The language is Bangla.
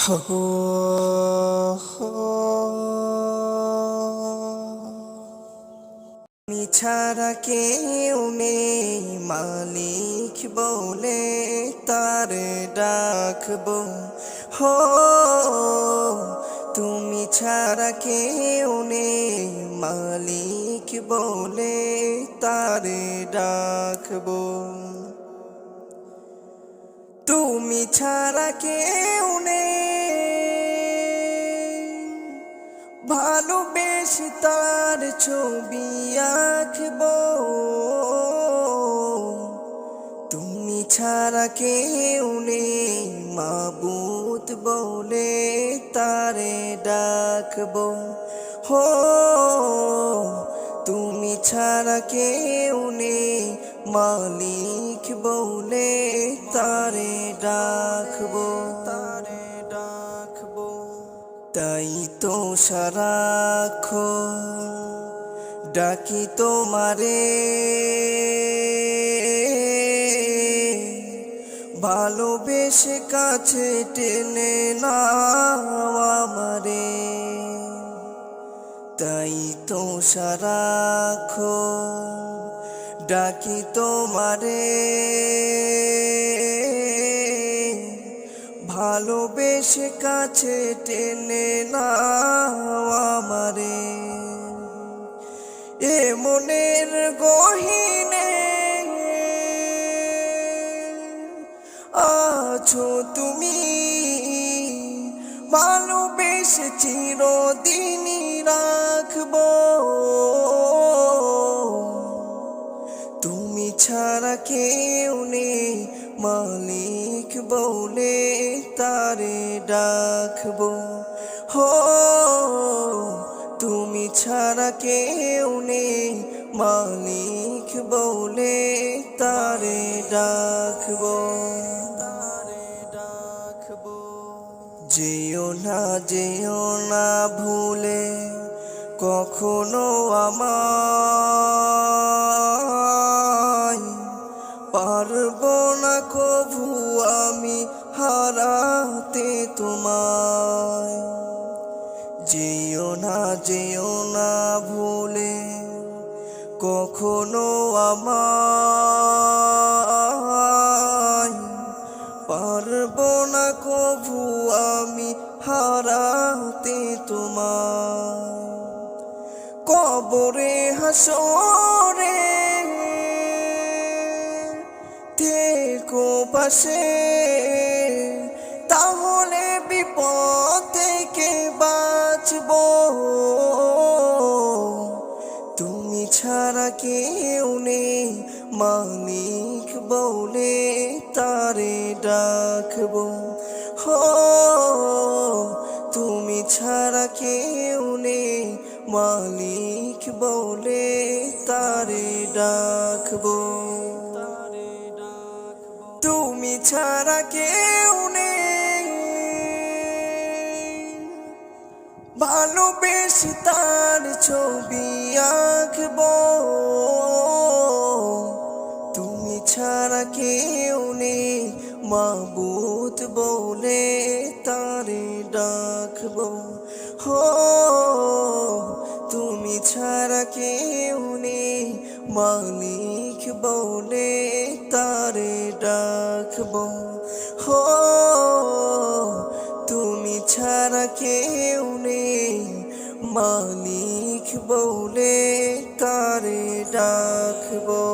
হো হো তুমি ছাড়া কেউ নেই মালিক বলে তার ডাকবো। হো তুমি ছাড়া কেউ নেই মালিক বলে তার ডাকবো। তুমি ছাড়া কেউ নেই ভালোবেসে তার ছবি আঁকবো। তুমি ছাড়া কেউ নেই মাবুদ বলে তারে ডাকবো। হো তুমি ছাড়া কেউ নেই মালিক বলে তারে ডাকবো। তাই তো সারাক্ষণ ডাকি তোমারে, ভালোবেসে কাছে টেনে নাও আমারে। তাই তো সারাক্ষণ ডাকি তোমারে, ভালোবেসে কাছে টেনে নাও আমারে। এ মনের গহীনে আছো তুমি, ভালোবেসে চিরদিনই রাখবো। তুমি ছাড়া কেউ নেই মালিক বলে তারে ডাকবো। হো তুমি ছাড়া কেউ নেই মালিক বলে তারে ডাকবো। যেও না ভুলে কখনো আমায়, পারবো না কভু আমি হারাতে তোমায়। যেও না ভুলে কখনো আমায়, পারবো না কভু আমি হারাতে তোমায়। কবরে হাসরে থেকো পাশে, তাহলে বিপদ থেকে বাঁচবো। তুমি ছাড়া কেউ নেই মালিক বলে তারে ডাকবো। হো তুমি ছাড়া কেউ নেই মালিক বলে তারে ডাকবো। তুমি ছাড়া কেউ নেই ভালোবেসে তার ছবি আঁকবো। তুমি ছাড়া কেউ নেই মাবুদ বলে তারে ডাকবো। হো তুমি ছাড়া কেউ নেই মালিক বলে তারে ডাকবো। হো তুমি ছাড়া কেউ নেই মালিক বলে তারে ডাকবো।